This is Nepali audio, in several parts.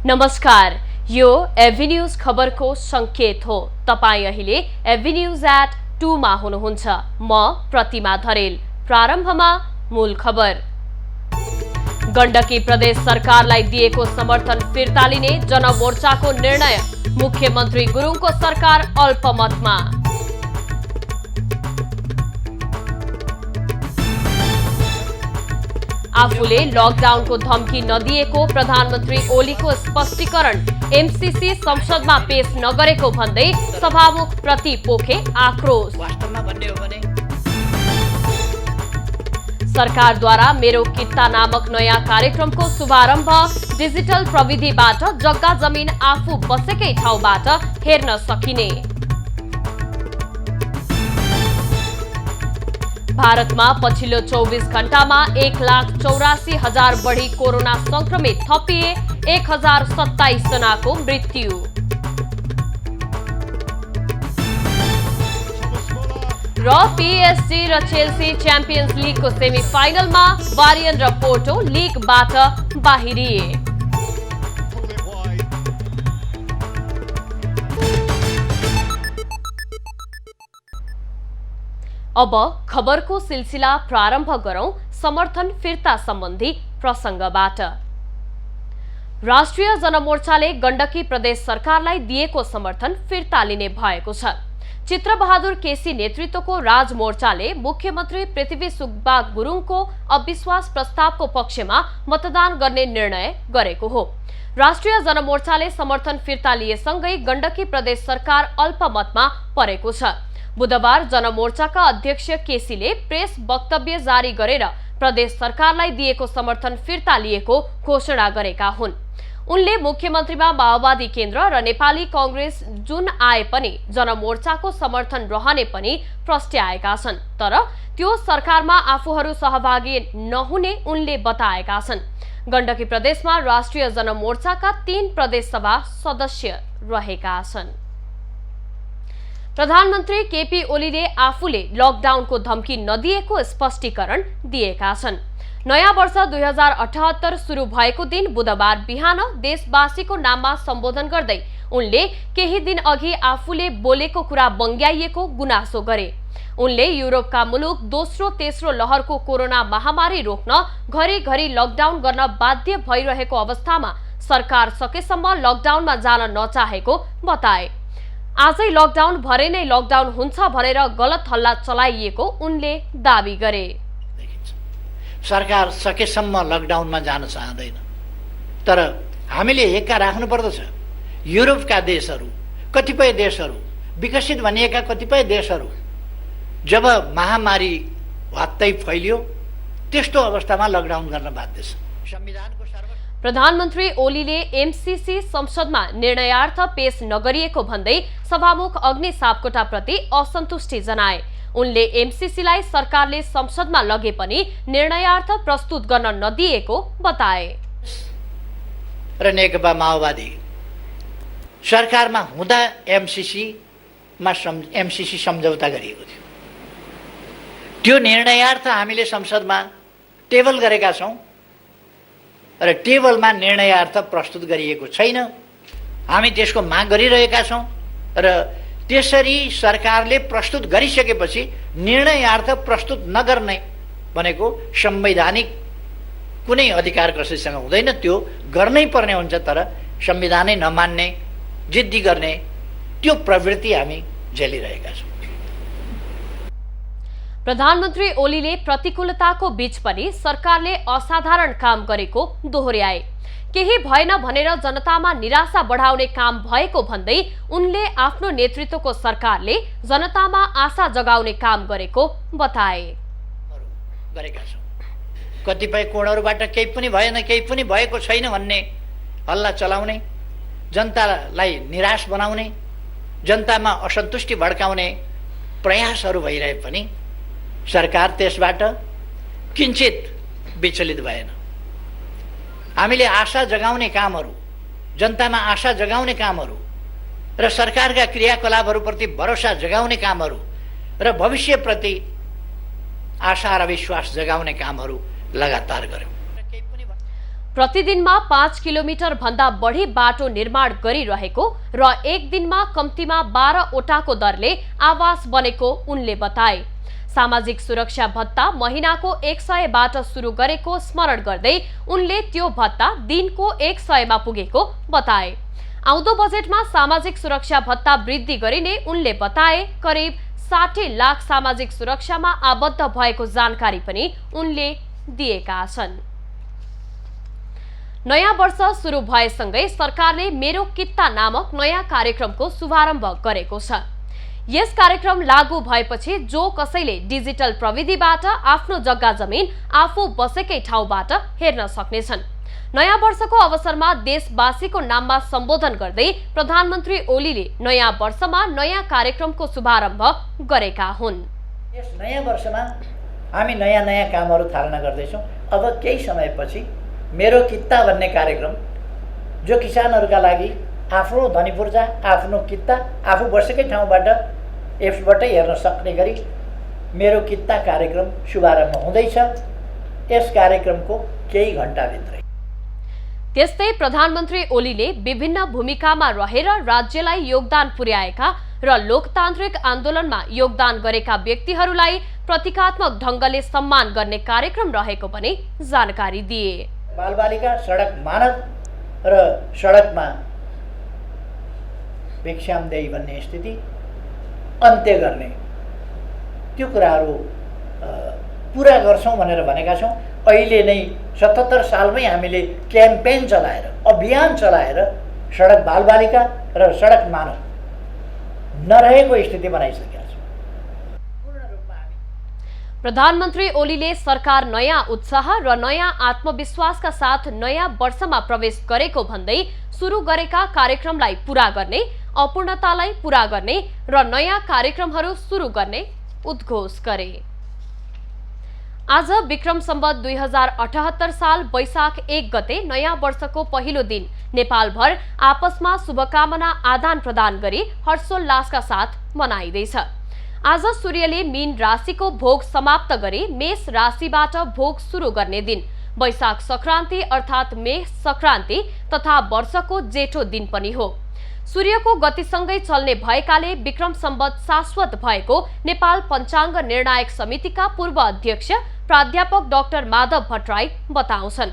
नमस्कार, यो एभी न्यूज खबरको संकेत हो। तपाई अहिले एभी न्यूज एट 2 मा हुनुहुन्छ। म प्रतिमा धरेल। प्रारम्भमा मूल खबर। गण्डकी प्रदेश सरकारलाई दिएको समर्थन फिर्ता लिने जनमोर्चाको निर्णय। मुख्यमन्त्री गुरुङको सरकार अल्पमतमा। आफूले लकडाउनको धम्की नदिएको प्रधानमन्त्री ओलीको स्पष्टीकरण। एमसीसी संसदमा पेश नगरेको भन्दै सभामुख प्रति पोखे आक्रोश। सरकारद्वारा मेरो कित्ता नामक नयाँ कार्यक्रमको शुभारम्भ। डिजिटल प्रविधिबाट जग्गा जमिन आफू बसेकै ठाउँबाट हेर्न सकिने। भारतमा पछिल्लो 24 घण्टामा 1,84,000 बढी कोरोना संक्रमित थपिए। 1,027 जनाको मृत्यु। र पीएसजी र चेल्सी च्याम्पियन्स लिगको सेमिफाइनलमा वारियन र पोर्टो लिगबाट बाहिरिए। अब खबरको सिलसिला प्रारम्भ गरौं समर्थन फिर्ता सम्बन्धी प्रसंगबाट। राष्ट्रिय जनमोर्चाले गण्डकी प्रदेश सरकारलाई दिएको समर्थन फिर्ता लिने भएको छ। चित्रबहादुर केसी नेतृत्वको राजमोर्चाले मुख्यमन्त्री पृथ्वी सुब्बा गुरुङको अविश्वास प्रस्तावको पक्षमा मतदान गर्ने निर्णय गरेको हो। राष्ट्रिय जनमोर्चाले समर्थन फिर्ता लिएसँगै गण्डकी प्रदेश सरकार अल्पमतमा परेको छ। बुधबार जनमोर्चाका अध्यक्ष केसीले प्रेस वक्तव्य जारी गरेर प्रदेश सरकारलाई दिएको समर्थन फिर्ता लिएको घोषणा गरेका हुन्। उनले मुख्यमन्त्रीमा माओवादी केन्द्र र नेपाली कांग्रेस जुन आए पनि जनमोर्चाको समर्थन रहने पनि प्रस्ट्याएका छन्, तर त्यो सरकारमा आफूहरू सहभागी नहुने उनले बताएका छन्। गण्डकी प्रदेशमा राष्ट्रिय जनमोर्चाका 3 प्रदेश सभा सदस्य रहेका छन्। प्रधानमन्त्री केपी ओलीले आफूले लकडाउनको धम्की नदिएको स्पष्टीकरण दिएका छन्। नयाँ वर्ष 2078 सुरु भएको दिन बुधबार बिहान देशवासीको नाममा सम्बोधन गर्दै उनले केही दिन अघि आफूले बोलेको कुरा बङ्ग्याइएको गुनासो गरे। उनले युरोपका मुलुक दोस्रो तेस्रो लहरको कोरोना महामारी रोक्न घरिघरि लकडाउन गर्न बाध्य भइरहेको अवस्थामा सरकार सकेसम्म लकडाउनमा जान नचाहेको बताए। आजै लकडाउन भरे नै लकडाउन हुन्छ भनेर गलत हल्ला चलाइएको उनले दाबी गरे। सरकार सकेसम्म लकडाउनमा जान चाहदैन, तर हामीले एका राख्नु पर्दछ। युरोपका देशहरू, कतिपय देशहरू, विकसित भनिएका कतिपय देशहरू जब महामारी वात्तै फैलियो त्यस्तो अवस्थामा लकडाउन गर्न बाध्य छ। संविधानको प्रधानमन्त्री ओलीले एमसीसी संसदमा निर्णयार्थ पेश नगरिएको भन्दै सभामुख अग्नि सापकोटाप्रति असन्तुष्टि जनाए। उनले एमसीसीलाई सरकारले संसदमा लगे पनि निर्णयार्थ प्रस्तुत गर्न नदिएको बताए। र नेकपा माओवादी सरकारमा हुँदा एमसीसी सम्झौता गरिएको थियो। त्यो निर्णयार्थ हामीले संसदमा टेबल गरेका छौं र टेबलमा निर्णयार्थ प्रस्तुत गरिएको छैन। हामी त्यसको माग गरिरहेका छौं र त्यसरी सरकारले प्रस्तुत गरिसकेपछि निर्णयार्थ प्रस्तुत नगर्ने भनेको संवैधानिक कुनै अधिकार कसैसँग हुँदैन, त्यो गर्नै पर्ने हुन्छ। तर संविधानै नमान्ने, जिद्दी गर्ने त्यो प्रवृत्ति हामी झेलिरहेका छौं। प्रधानमन्त्री ओलीले प्रतिकूलताको बीच पनि सरकारले असाधारण काम गरेको दोहोर्याए। केही भएन भनेर जनतामा निराशा बढाउने काम भएको भन्दै उनले आफ्नो नेतृत्वको सरकारले जनतामा आशा जगाउने काम गरेको बताए। गरेका छौं। कतिपय कोणहरूबाट केही पनि भएन, केही पनि भएको छैन भन्ने हल्ला चलाउने, जनतालाई निराश बनाउने, जनतामा असन्तुष्टि भड्काउने प्रयासहरू भइरहे पनि सरकार त्यसबाट किञ्चित विचलित भएन। हामीले आशा जगाउने कामहरू, जनतामा आशा जगाउने कामहरू र सरकारका क्रियाकलापहरूप्रति भरोसा जगाउने कामहरू र भविष्यप्रति आशा र विश्वास जगाउने कामहरू लगातार गर्यौं। प्रतिदिनमा 5 किलोमिटर भन्दा बढी बाटो निर्माण गरिरहेको र एक दिनमा कम्तीमा 12 वटाको दरले आवास बनेको उनले बताए। सामाजिक सुरक्षा भत्ता महिनाको 100 बाट सुरु गरेको स्मरण गर्दै उनले त्यो भत्ता दिनको 100 मा पुगेको बताए। आउँदो बजेटमा सामाजिक सुरक्षा भत्ता वृद्धि गरिने उनले बताए। करिब 60 लाख सामाजिक सुरक्षामा आबद्ध भएको जानकारी पनि उनले दिएका छन्। नयाँ वर्ष सुरु भएसँगै सरकारले मेरो कित्ता नामक नयाँ कार्यक्रमको शुभारम्भ गरेको छ। यस कार्यक्रम लागू भएपछि जो कसैले डिजिटल प्रविधिबाट आफ्नो जग्गा जमिन आफू बसेकै ठाउँबाट हेर्न सक्नेछन्। नयाँ वर्षको अवसरमा देशवासीको नाममा सम्बोधन गर्दै प्रधानमन्त्री ओलीले नयाँ वर्षमा नयाँ कार्यक्रमको शुभारम्भ गरेका हुन्। यस नयाँ वर्षमा हामी नयाँ नयाँ कामहरू थालना गर्दैछौँ। अब केही समयपछि मेरो कित्ता भन्ने कार्यक्रम जो किसानहरूका लागि आफ्नो धनी पूर्जा, आफ्नो कित्ता आफू बसेकै ठाउँबाट एप्सबाटै हेर्न सक्ने गरी मेरो कित्ता कार्यक्रम शुभारम्भ हुँदैछ। यस कार्यक्रमको केही घण्टाभित्रै त्यस्तै प्रधानमन्त्री ओलीले विभिन्न भूमिकामा रहेर राज्यलाई योगदान पुर्याएका र लोकतान्त्रिक आन्दोलनमा योगदान गरेका व्यक्तिहरूलाई प्रतीकात्मक ढङ्गले सम्मान गर्ने कार्यक्रम रहेको पनि जानकारी दिए। बालबालिका सडक मानव र सडकमा भिक्षामदेही भन्ने स्थिति अन्त्य गर्ने त्यो कुराहरू पुरा गर्छौँ भनेर भनेका छौँ। अहिले नै 77 सालमै हामीले क्याम्पेन चलाएर, अभियान चलाएर सडक बालबालिका र सडक मानव नरहेको स्थिति बनाइसकेका छौँ। पूर्ण रूपमा हामी प्रधानमन्त्री ओलीले सरकार नयाँ उत्साह र नयाँ आत्मविश्वासका साथ नयाँ वर्षमा प्रवेश गरेको भन्दै सुरु गरेका कार्यक्रमलाई पूरा गर्ने, अपूर्णतालाई पूरा गर्ने र नयाँ कार्यक्रमहरू सुरु गर्ने उद्घोष गरे। आज विक्रम सम्वत 2078 साल वैशाख 1 गते नयाँ वर्षको पहिलो दिन नेपालभर आपसमा शुभकामना आदान प्रदान गरी हर्षोल्लासका साथ मनाइँदैछ। आज सूर्यले मीन राशिको भोग समाप्त गरी मेष राशिबाट भोग सुरु गर्ने दिन वैशाख संक्रान्ति अर्थात् मेष संक्रान्ति तथा वर्षको जेठो दिन पनि हो। सूर्यको गतिसँगै चल्ने भएकाले विक्रम सम्वत शाश्वत भएको नेपाल पञ्चाङ्ग निर्णायक समितिका पूर्व अध्यक्ष प्राध्यापक डाक्टर माधव भट्टराई बताउँछन्।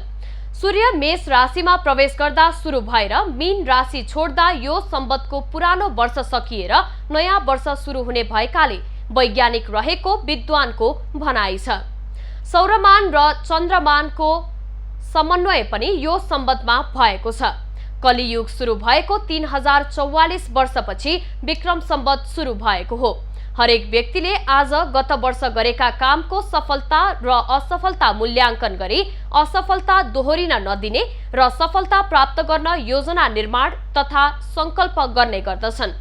सूर्य मेष राशिमा प्रवेश गर्दा सुरु भएर मीन राशि छोड्दा यो सम्वतको पुरानो वर्ष सकिएर नयाँ वर्ष सुरु हुने भएकाले वैज्ञानिक रहेको विद्वानको भनाइ छ। सौरमान र चन्द्रमानको समन्वय पनि यो सम्वतमा भएको छ। कलियुग सुरु भएको 3044 वर्षपछि विक्रम सम्वत सुरु भएको हो। हरेक व्यक्तिले आज गत वर्ष गरेका कामको सफलता र असफलता मूल्याङ्कन गरी असफलता दोहोरिन नदिने र सफलता प्राप्त गर्न योजना निर्माण तथा संकल्प गर्ने गर्दछन्।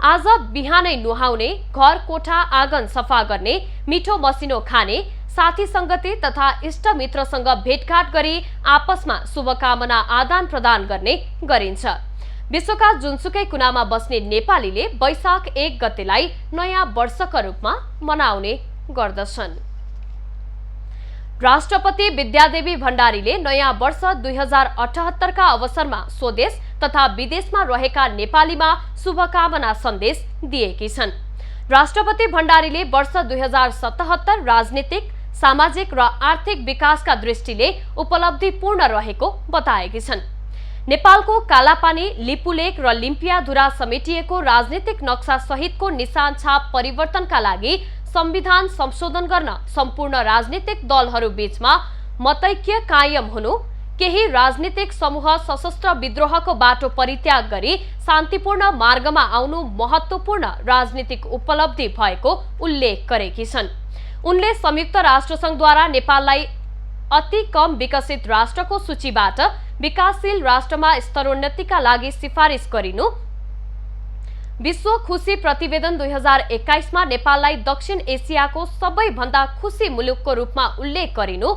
आज बिहानै नुहाउने, घर कोठा आँगन सफा गर्ने, मिठो मसिनो खाने, साथी संगति तथा इष्टमित्रसँग भेटघाट गरी आपसमा शुभकामना आदान प्रदान गर्ने गरिन्छ। विश्वका जुनसुकै कुनामा बस्ने नेपालीले वैशाख 1 गतेलाई नयाँ वर्षका रूपमा मनाउने गर्दछन्। राष्ट्रपति विद्यादेवी भण्डारीले नयाँ वर्ष 2078 का अवसरमा स्वदेश तथा विदेशमा रहेका नेपालीमा शुभकामना सन्देश दिएकी छन्। राष्ट्रपति भण्डारीले वर्ष 2077 राजनीतिक, सामाजिक र आर्थिक विकासका दृष्टिले उपलब्धिपूर्ण रहेको बताएकी छन्। नेपालको कालापानी, लिपुलेक र लिम्पियाधुरा समेटिएको राजनीतिक नक्सा सहितको निशान छाप परिवर्तनका लागि संविधान संशोधन गर्न सम्पूर्ण राजनीतिक दलहरू बीचमा मतैक्य कायम हुनु, केही राजनीतिक समूह सशस्त्र विद्रोहको बाटो परित्याग गरी शान्तिपूर्ण मार्गमा आउनु महत्त्वपूर्ण राजनीतिक उपलब्धि भएको उल्लेख गरेकी छन्। उनले संयुक्त राष्ट्रसङ्घद्वारा नेपाललाई अति कम विकसित राष्ट्रको सूचीबाट विकासशील राष्ट्रमा स्तरोन्नतिका लागि सिफारिस गरिनु, विश्व खुशी प्रतिवेदन 2021 मा नेपाललाई दक्षिण एसियाको सबैभन्दा खुशी मुलुकको रूपमा उल्लेख गरिनु,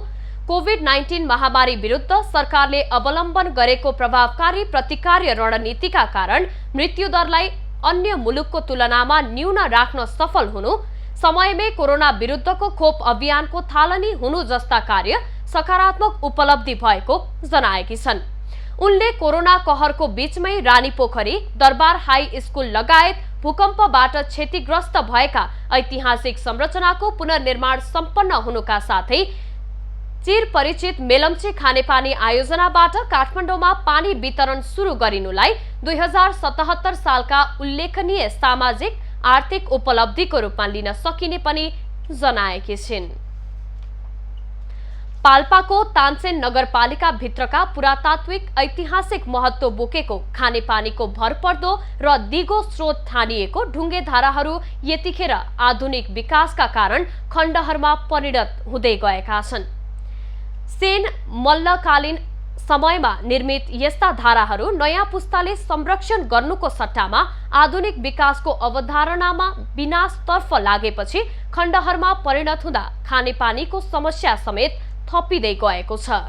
कोभिड-19 महामारी विरुद्ध सरकारले अवलम्बन गरेको प्रभावकारी प्रतिकार्य रणनीतिका कारण मृत्युदरलाई अन्य मुलुकको तुलनामा न्यून राख्न सफल हुनु, समयमै कोरोना विरुद्धको खोप अभियानको थालनी हुनु जस्ता कार्य सकारात्मक उपलब्धि भएको जनाएकी छन्। उनले कोरोना कहरको बीचमै रानीपोखरी, दरबार हाई स्कुल लगायत भूकम्पबाट क्षतिग्रस्त भएका ऐतिहासिक संरचनाको पुनर्निर्माण सम्पन्न हुनुका साथै चिरपरिचित मेलम्ची खानेपानी आयोजनाबाट काठमाडौँमा पानी वितरण सुरु गरिनुलाई 2077 सालका उल्लेखनीय सामाजिक आर्थिक उपलब्धिको रूपमा लिन सकिने पनि जनाएकी छिन्। पाल्पाको तानसेन नगरपालिका भित्रका पुरातात्विक ऐतिहासिक महत्त्व बोकेको खानेपानीको भरपर्दो र दिगो स्रोत ठानिएको ढुङ्गे धाराहरू यतिखेर आधुनिक विकासका कारण खण्डहरमा परिणत हुँदै गएका छन्। सेन मल्लकालीन समयमा निर्मित यस्ता धाराहरू नयाँ पुस्ताले संरक्षण गर्नुको सट्टामा आधुनिक विकासको अवधारणामा विनाशतर्फ लागेपछि खण्डहरमा परिणत हुँदा खानेपानीको समस्या समेत थपिँदै गएको छ।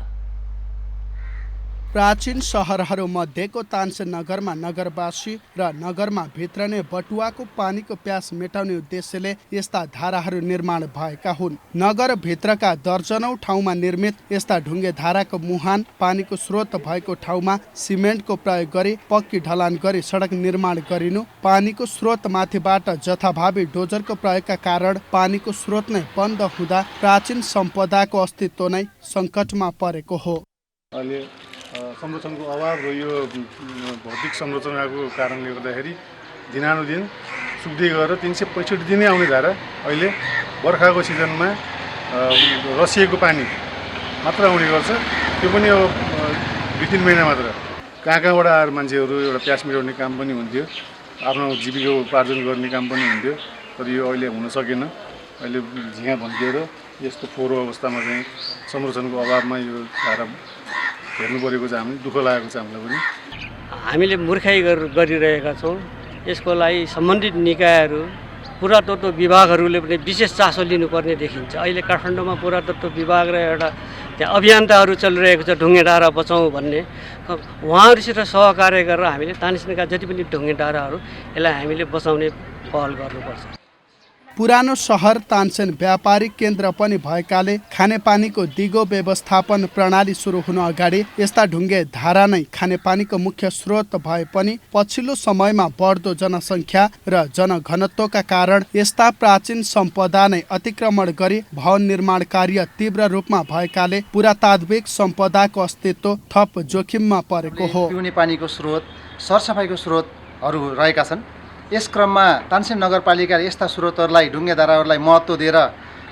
प्राचीन सहरहरू मध्येको तानसेन नगरमा नगरवासी र नगरमा भित्रने बटुवाको पानीको प्यास मेटाउने उद्देश्यले यस्ता धाराहरू निर्माण भएका हुन्। नगर भित्रका दर्जनौं ठाउँमा निर्मित यस्ता ढुङ्गे धाराको मुहान पानीको स्रोत भएको ठाउँमा सिमेन्टको प्रयोग गरी पक्की ढलान गरी सडक निर्माण गरिनु, पानीको स्रोत माथिबाट जथाभावी डोजरको प्रयोगका कारण पानीको स्रोत नै बन्द हुँदा प्राचीन सम्पदाको अस्तित्व नै सङ्कटमा परेको हो। संरक्षणको अभाव र यो भौतिक संरचनाको कारणले गर्दाखेरि दिनानुदिन सुक्दै गएर 365 दिनै आउने धारा अहिले बर्खाको सिजनमा रसिएको पानी मात्र आउने गर्छ। त्यो पनि अब 2-3 महिना मात्र। कहाँबाट आएर मान्छेहरू एउटा प्यास मिटाउने काम पनि हुन्थ्यो, आफ्नो जीविका उपार्जन गर्ने काम पनि हुन्थ्यो, तर यो अहिले हुन सकेन। अहिले झिँगा भन्किएर यस्तो फोहोर अवस्थामा चाहिँ संरक्षणको अभावमा यो धारा हेर्नु परेको छ। हामी दुःख लागेको छ हामीलाई पनि। हामीले मूर्खाइ गरिरहेका छौँ। यसको लागि सम्बन्धित निकायहरू, पुरातत्व विभागहरूले पनि विशेष चासो लिनुपर्ने देखिन्छ। अहिले काठमाडौँमा पुरातत्व विभाग र एउटा त्यहाँ अभियन्ताहरू चलिरहेको छ ढुङ्गे डाँडा बचाउँ भन्ने। उहाँहरूसित सहकार्य गरेर हामीले तानसेनका जति पनि ढुङ्गे डाँडाहरू यसलाई हामीले बचाउने पहल गर्नुपर्छ। पुरानो सहर तानसेन व्यापारिक केन्द्र पनि भएकाले खानेपानीको दिगो व्यवस्थापन प्रणाली सुरु हुन अगाडि यस्ता ढुङ्गे धारा नै खानेपानीको मुख्य स्रोत भए पनि पछिल्लो समयमा बढ्दो जनसङ्ख्या र जनघनत्वका कारण यस्ता प्राचीन सम्पदा नै अतिक्रमण गरी भवन निर्माण कार्य तीव्र रूपमा भएकाले पुरातात्विक सम्पदाको अस्तित्व थप जोखिममा परेको हो। पिउने पानीको स्रोत, सरसफाइको स्रोतहरू रहेका छन्। यस क्रममा तानसेन नगरपालिकाले यस्ता स्रोतहरूलाई, ढुङ्गे धाराहरूलाई महत्त्व दिएर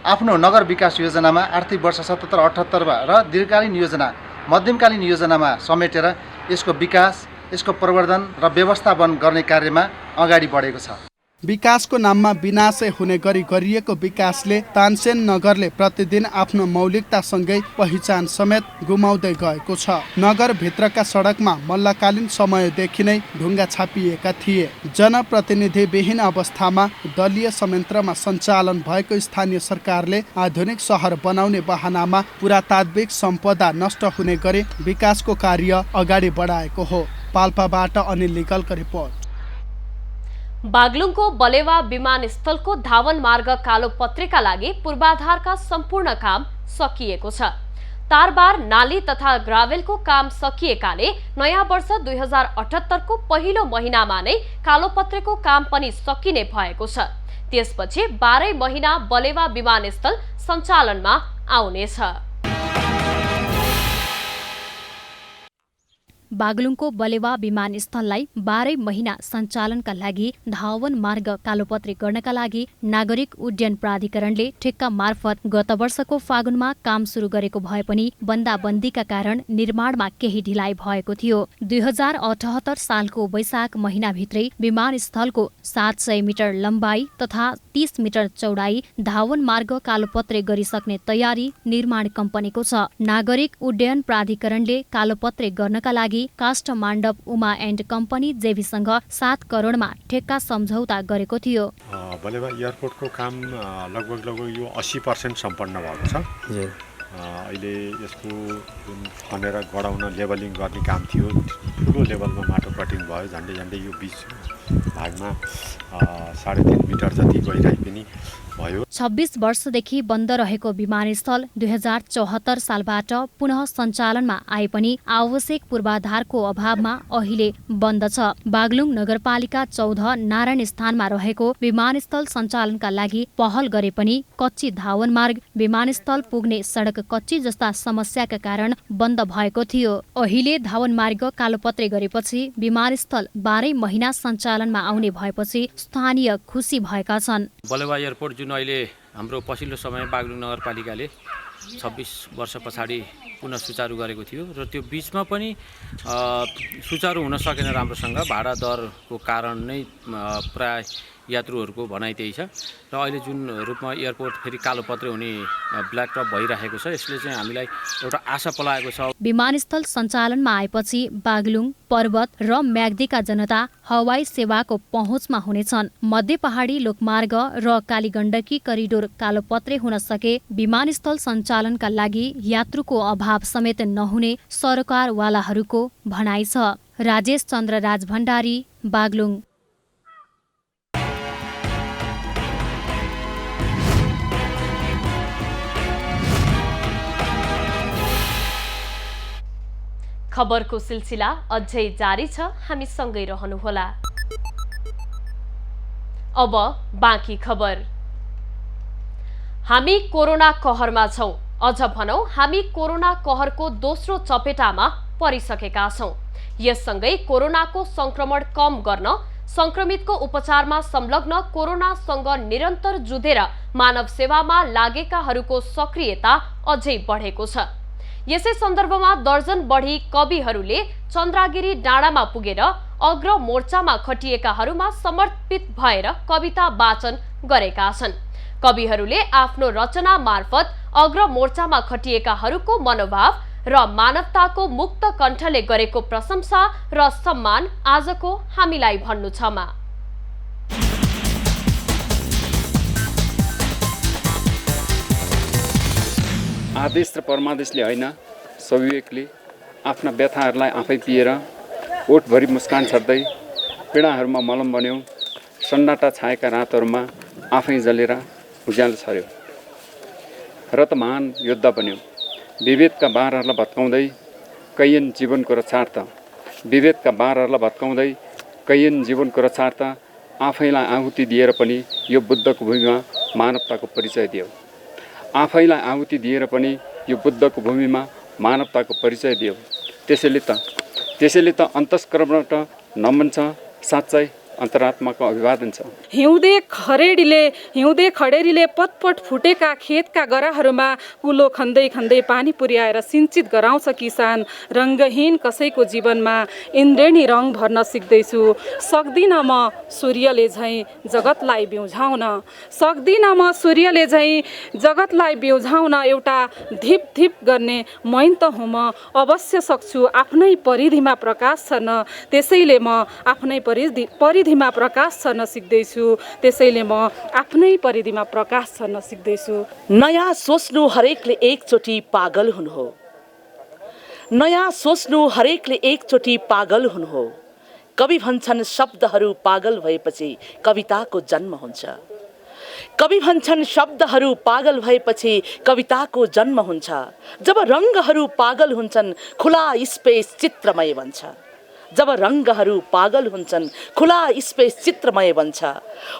आफ्नो नगर विकास योजनामा आर्थिक वर्ष 77-78 र दीर्घकालीन योजना, मध्यमकालीन योजनामा समेटेर यसको विकास, यसको प्रवर्धन र व्यवस्थापन गर्ने कार्यमा अगाडि बढेको छ। विकासको नाममा विनाशै हुने गरी गरिएको विकासले तानसेन नगरले प्रतिदिन आफ्नो मौलिकतासँगै पहिचान समेत गुमाउँदै गएको छ। नगरभित्रका सडकमा मल्लकालीन समयदेखि नै ढुङ्गा छापिएका थिए। जनप्रतिनिधिविहीन अवस्थामा दलीय संयन्त्रमा सञ्चालन भएको स्थानीय सरकारले आधुनिक सहर बनाउने बहानामा पुरातात्विक सम्पदा नष्ट हुने गरी विकासको कार्य अगाडि बढाएको हो। पाल्पाबाट अनिल लिगलको रिपोर्ट। बागलुङको बलेवा विमानस्थलको धावन मार्ग कालोपत्रेका लागि पूर्वाधारका सम्पूर्ण काम सकिएको छ। तारबार, नाली तथा ग्राभेलको काम सकिएकाले नयाँ वर्ष 2078 को पहिलो महिनामा नै कालोपत्रेको काम पनि सकिने भएको छ। त्यसपछि 12 महिना बलेवा विमानस्थल सञ्चालनमा आउनेछ। बागलुङको बलेवा विमानस्थललाई 12 महिना सञ्चालनका लागि धावन मार्ग कालोपत्री गर्नका लागि नागरिक उड्डयन प्राधिकरणले ठेक्का मार्फत गत वर्षको फागुनमा काम सुरु गरेको भए पनि बन्दाबन्दीका कारण निर्माणमा केही ढिलाइ भएको थियो। 2078 सालको वैशाख महिनाभित्रै विमानस्थलको 700 मिटर लम्बाई तथा 30 मिटर चौडाई धावन मार्ग कालोपत्रे गरिसक्ने तयारी निर्माण कम्पनीको छ। नागरिक उड्डयन प्राधिकरणले कालोपत्रे गर्नका लागि काष्ठ माण्डव उमा एन्ड कम्पनी जेभीसँग 7 करोडमा ठेक्का सम्झौता गरेको थियो। बलेवा एयरपोर्टको काम लगभग यो 80% सम्पन्न भएको छ। अहिले यसको जुन खनेर गडाउन लेभलिङ गर्ने काम थियो, ठुलो लेभलमा माटो कटिङ भयो। झन्डै यो बीच भागमा 3.5 मिटर जति गहिराइ पनि भयो। 26 वर्षदेखि बन्द रहेको विमानस्थल 2074 सालबाट पुनः सञ्चालनमा आए पनि आवश्यक पूर्वाधारको अभावमा अहिले बन्द छ। बागलुङ नगरपालिका 14 नारायण स्थानमा रहेको विमानस्थल सञ्चालनका लागि पहल गरे पनि कच्ची धावन मार्ग, विमानस्थल पुग्ने सडक कच्ची जस्ता समस्याका कारण बन्द भएको थियो। अहिले धावन मार्ग कालोपत्रे गरेपछि विमानस्थल 12 महिना सञ्चालनमा आउने भएपछि स्थानीय खुसी भएका छन्। बलेवा एयरपोर्ट जुन अहिले हाम्रो पछिल्लो समय बागलुङ नगरपालिकाले 26 वर्ष पछाडि पुनः सुचारू गरेको थियो र त्यो बिचमा पनि सुचारू हुन सकेन राम्रोसँग। भाडा दरको कारण नै प्राय यात्रुहरूको भनाइ त्यही छ र अहिले जुन रूपमा एयरपोर्ट फेरि कालोपत्रे हुने ब्ल्याक टप भइरहेको छ, यसले चाहिँ हामीलाई एउटा आशा पलाएको छ। विमानस्थल सञ्चालनमा आएपछि बागलुङ, पर्वत र म्याग्दीका जनता हवाई सेवाको पहुँचमा हुनेछन्। मध्य पहाडी लोकमार्ग र कालीगण्डकी करिडोर कालोपत्रे हुन सके विमानस्थल सञ्चालनका लागि यात्रुको अभाव समेत नहुने सरकारवालाहरूको भनाइ छ। राजेश चन्द्र राजभण्डारी, बागलुङ। खबरको सिलसिला अझै जारी छ, हामी सँगै रहनुहोला। अब बाँकी खबर। हामी कोरोना कहरमा छौं, अझ भनौं हामी कोरोना कहरको दोस्रो चपेटामा परिसकेका छौं। यससँगै कोरोनाको संक्रमण कम गर्न संक्रमितको उपचारमा संलग्न कोरोनासँग निरन्तर जुधेर मानव सेवामा लागेकाहरूको सक्रियता अझै बढेको छ। यसै सन्दर्भमा दर्जन बढी कविहरूले चन्द्रागिरी डाँडामा पुगेर अग्र मोर्चामा खटिएकाहरूमा समर्पित भएर कविता वाचन गरेका छन्। कविहरूले आफ्नो रचना मार्फत अग्र मोर्चामा खटिएकाहरूको मनोभाव र मानवताको मुक्त कण्ठले गरेको प्रशंसा र सम्मान आजको हामीलाई भन्नु छमा। आदेश र परमादेशले होइन, सविवेकले आफ्ना व्यथाहरूलाई आफै पिएर ओठभरि मुस्कान छर्दै पीडाहरूमा मलम बन्यो। सन्नाटा छाएका रातहरूमा आफै जलेर उज्यालो छर्यो र त महान योद्धा बन्यो। विभेदका बारहरूलाई भत्काउँदै कैयन जीवनको रक्षार्थ, विभेदका बारहरूलाई भत्काउँदै कैयन जीवनको रक्षार्थ आफैलाई आहुति दिएर पनि यो बुद्धको भूमिमा मानवताको परिचय दियो। आफैलाई आहुति दिएर पनि यो बुद्धको भूमिमा मानवताको परिचय दियो। त्यसैले त अन्तस्करणबाट नमन छ, साँच्चै अन्तरात्माको अभिवादन छ। हिउँदे खडेरीले पटपट फुटेका खेतका गराहरूमा कुलो खन्दै खन्दै पानी पुर्याएर सिंचित गराउँछ किसान। रङ्गहीन कसैको जीवनमा इन्द्रेणी रङ भर्न सिक्दैछु। सक्दिन म सूर्यले झैँ जगतलाई बिउझाउन, सक्दिन म सूर्यले झैँ जगतलाई बिउझाउन। एउटा धिप धिप गर्ने मैन त हुँ म, अवश्य सक्छु आफ्नै परिधिमा प्रकाश छर्न। त्यसैले म आफ्नै परिधिमा प्रकाश छर्न सिक्दैछु। त्यसैले म आफ्नै परिधिमा प्रकाश छर्न सिक्दैछु। नयाँ सोच्नु हरेकले एकचोटि पागल हुनु हो। नयाँ सोच्नु हरेकले एकचोटि पागल हुनु हो। कवि भन्छन् शब्दहरू पागल भएपछि कविताको जन्म हुन्छ। कवि भन्छन् शब्दहरू पागल भएपछि कविताको जन्म हुन्छ। जब रङ्गहरू पागल हुन्छन् खुला स्पेस चित्रमय बन्छ। जब रङ्गहरू पागल हुन्छन् खुला स्पेस चित्रमय बन्छ।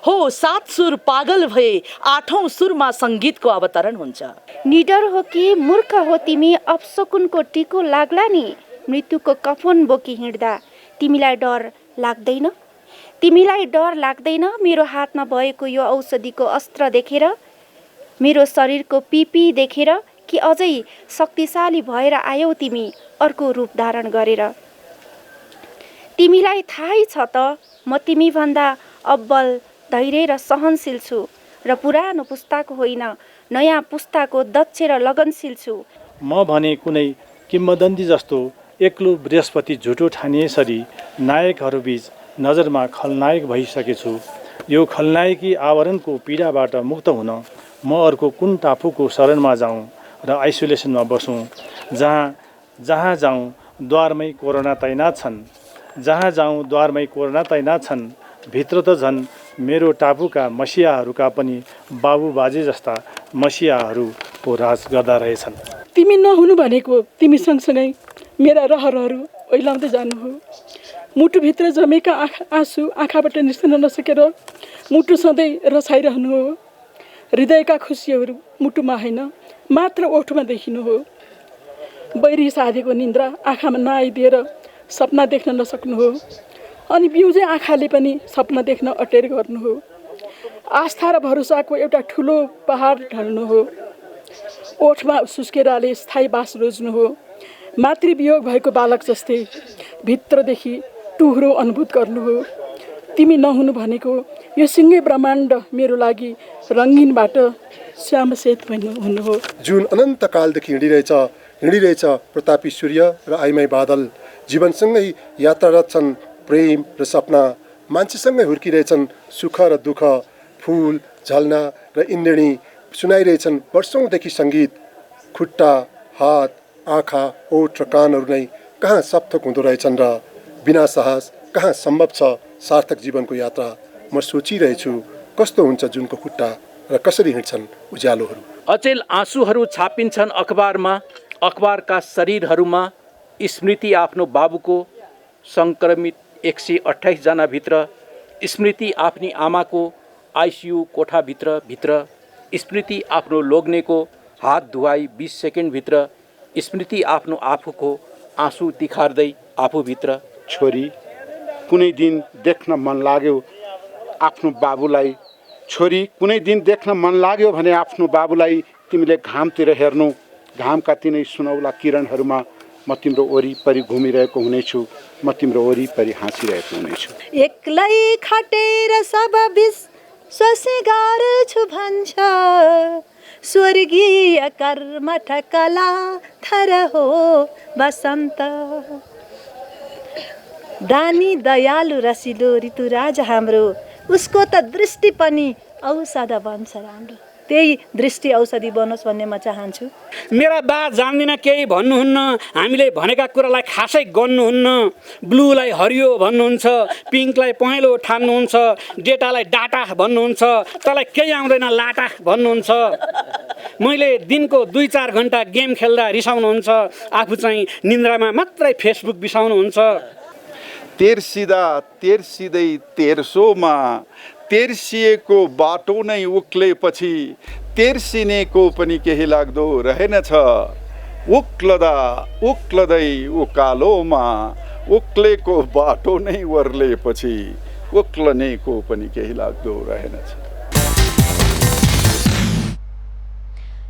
हो 7 सुर पागल भए 8औं सुरमा सङ्गीतको अवतरण हुन्छ। निडर हो कि मूर्ख हो तिमी, अपशकुनको टिको लाग्ला नि। मृत्युको कफन बोकी हिँड्दा तिमीलाई डर लाग्दैन? तिमीलाई डर लाग्दैन मेरो हातमा भएको यो औषधिको अस्त्र देखेर, मेरो शरीरको पिपी देखेर? कि अझै शक्तिशाली भएर आयौ तिमी अर्को रूप धारण गरेर? तिमीलाई थाहै छ त म तिमी भन्दा अब्बल धैर्य र सहनशील छु र पुरानो पुस्ताको होइन नयाँ पुस्ताको दक्ष र लगनशील छु। म भने कुनै किम्वदन्ती जस्तो एक्लो बृहस्पति झुटो ठानिएसरी नायकहरूबीच नजरमा खलनायक भइसकेछु। यो खलनायकी आवरणको पीडाबाट मुक्त हुन म अर्को कुन टापुको शरणमा जाउँ र आइसोलेसनमा बसौँ? जहाँ जाउँ द्वारमै कोरोना तैनात छन्। जहाँ जाउँ द्वारमै कोरोना तैनात छन्। भित्र त झन् मेरो टापुका मसियाहरूका पनि बाबुबाजे जस्ता मसियाहरूको राज गर्दा रहेछन्। तिमी नहुनु भनेको तिमी सँगसँगै मेरा रहरहरू ओइलाउँदै जानु हो। मुटुभित्र जमेका आँसु आँखाबाट निस्कन नसकेर मुटु सधैँ रसाइरहनु हो। हृदयका खुसीहरू मुटुमा होइन मात्र ओठमा देखिनु हो। बैरी साधेको निन्द्रा आँखामा नआइदिएर सपना देख्न नसक्नु हो। अनि बिउजे आँखाले पनि सपना देख्न अटेर गर्नु हो। आस्था र भरोसाको एउटा ठुलो पहाड ढल्नु हो। ओठमा सुस्केराले स्थायी बास रोज्नु हो। मातृवियोग भएको बालक जस्तै भित्रदेखि टुहुरो अनुभूत गर्नु हो। तिमी नहुनु भनेको यो सिङ्गै ब्रह्माण्ड मेरो लागि रङ्गिनबाट श्यामसेत हुनु हो। जुन अनन्तकालदेखि हिँडिरहेछ प्रतापी सूर्य र आइमाई बादल। जीवनसँगै यात्रारत छन् प्रेम र सपना। मान्छेसँगै हुर्किरहेछन् सुख र दुःख। फुल झल्ना र इन्द्रेणी सुनाइरहेछन् वर्षौँदेखि सङ्गीत। खुट्टा हात आँखा ओठ र कानहरू नै कहाँ सपथोक हुँदो रहेछन् र बिना साहस कहाँ सम्भव छ सार्थक जीवनको यात्रा। म सोचिरहेछु कस्तो हुन्छ जुनको खुट्टा र कसरी हिँड्छन् उज्यालोहरू। अचेल आँसुहरू छापिन्छन् अखबारमा। अखबारका शरीरहरूमा स्मृति आफ्नो बाबुको सङ्क्रमित 128 जनाभित्र, स्मृति आफ्नी आमाको आइसियु कोठाभित्र, स्मृति आफ्नो लोग्नेको हात धुवाई 20 सेकेन्डभित्र, स्मृति आफ्नो आफूको आँसु तिखार्दै आफूभित्र। छोरी कुनै दिन देख्न मन लाग्यो आफ्नो बाबुलाई। छोरी कुनै दिन देख्न मन लाग्यो भने आफ्नो बाबुलाई तिमीले घामतिर हेर्नु। घामका तिनै सुनौला किरणहरूमा म तिम्रो वरिपरि घुमिरहेको हुनेछु। म तिम्रो वरिपरि हाँसिरहेको हुनेछु। एक्लै खटेर सब विश्वासी गर्छु भन्छ स्वर्गीय कर्मठ कला थर हो बसन्त। दानी दयालु रसिलो ऋतुराज हाम्रो, उसको त दृष्टि पनि औषध बन्छ राम्रो। त्यही दृष्टि औषधि बनोस् भन्ने म चाहन्छु। मेरा बा जान्दिन केही भन्नुहुन्न, हामीले भनेका कुरालाई खासै गर्नुहुन्न। ब्लूलाई हरियो भन्नुहुन्छ, पिङ्कलाई पहेँलो ठान्नुहुन्छ, डेटालाई डाटा भन्नुहुन्छ, तँलाई केही आउँदैन लाटा भन्नुहुन्छ। मैले दिनको 2-4 घन्टा गेम खेल्दा रिसाउनुहुन्छ, आफू चाहिँ निन्द्रामा मात्रै फेसबुक बिसाउनुहुन्छ। तेर्सिँदै तेर्सोमा तेर्सिएको बाटो नै उक्लेपछि तेर्सिनेको पनि केही लाग्दो रहेनछ। उक्लदै उकालोमा उक्लेको बाटो नै ओर्लेपछि उक्लनेको पनि केही लाग्दो रहेनछ।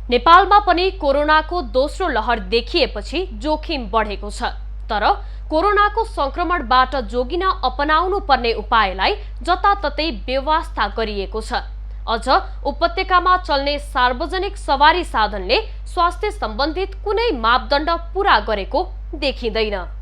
नेपालमा पनि कोरोनाको दोस्रो लहर देखिएपछि जोखिम बढेको छ। तर कोरोनाको संक्रमणबाट जोगिन अपनाउनु पर्ने उपायलाई जताततै बेवास्ता गरिएको छ। अझ उपत्यकामा चल्ने सार्वजनिक सवारी साधनले स्वास्थ्य सम्बन्धित कुनै मापदण्ड पूरा गरेको देखिँदैन।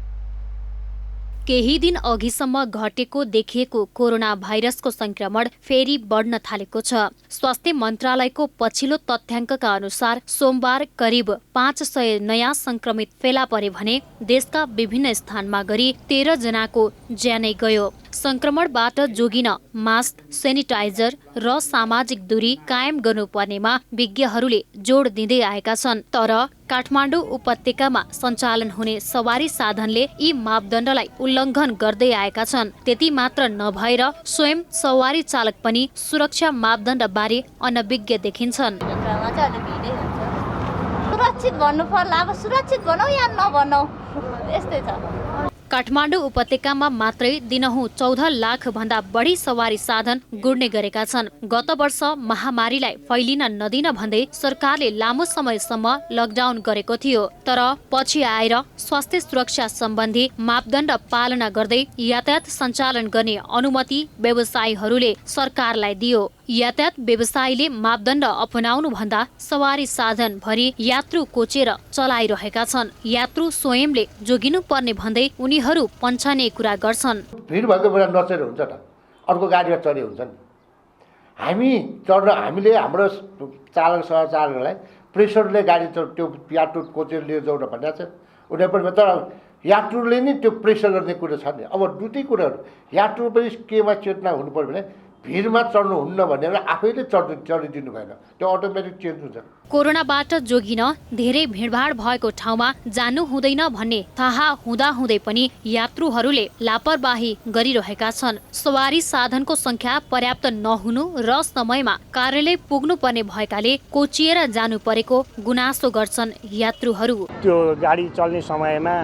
केही दिन अघिसम्म घटेको देखिएको कोरोना भाइरसको संक्रमण फेरि बढ्न थालेको छ। स्वास्थ्य मन्त्रालयको पछिल्लो तथ्याङ्कका अनुसार सोमबार करिब 500 नयाँ संक्रमित फेला परे भने देशका विभिन्न स्थानमा गरी 13 जनाको ज्यानै गयो। संक्रमणबाट जोगिन मास्क, सेनिटाइजर र सामाजिक दूरी कायम गर्नुपर्नेमा विज्ञहरूले जोड दिँदै आएका छन्। तर काठमाडौँ उपत्यकामा सञ्चालन हुने सवारी साधनले यी मापदण्डलाई उल्लङ्घन गर्दै आएका छन्। त्यति मात्र नभएर स्वयं सवारी चालक पनि सुरक्षा मापदण्ड बारे अनभिज्ञ देखिन्छन्। सुरक्षित भन्नु पर्ला, अब सुरक्षित भनौ या नभनौ यस्तै छ। काठमाडौँ उपत्यकामा मात्रै दिनहुँ 14 लाख भन्दा बढी सवारी साधन गुड्ने गरेका छन्। गत वर्ष महामारीलाई फैलिन नदिन भन्दै सरकारले लामो समयसम्म लकडाउन गरेको थियो। तर पछि आएर स्वास्थ्य सुरक्षा सम्बन्धी मापदण्ड पालना गर्दै यातायात सञ्चालन गर्ने अनुमति व्यवसायीहरूले सरकारलाई दियो। यातायात व्यवसायीले मापदण्ड अपनाउनु भन्दा सवारी साधन भरि यात्रु कोचेर चलाइरहेका छन्। यात्रु स्वयंले जोगिनु पर्ने भन्दै उनीहरू पन्छाने कुरा गर्छन्। भिड भएको बेला नचढे हुन्छ त, अर्को गाडीमा चढे हुन्छ नि। हामीले हाम्रो चालक सहचालकलाई प्रेसरले गाडी त्यो यात्रु कोचेर लिएर जाउँ भनेको छ उनीहरू पनि। तर यात्रुले नै त्यो प्रेसर गर्ने कुरा छ नि। अब दुईटै कुराहरू, यात्रु पनि केमा चेतना हुनु पर्यो भने भिडमा चढ्नुहुन्न भनेर आफैले चढिदिनु भएन, त्यो अटोमेटिक चेन्ज हुन्छ। कोरोनाबाट जोगिन धेरै भिडभाड भएको ठाउँमा जानु हुँदैन भन्ने थाहा हुँदाहुँदै पनि यात्रुहरूले लापरवाही गरिरहेका छन्। सवारी साधनको संख्या पर्याप्त नहुनु र समयमा कार्यालय पुग्नुपर्ने भएकाले कोचिएर जानु परेको गुनासो गर्छन् यात्रुहरू। त्यो गाडी चल्ने समयमा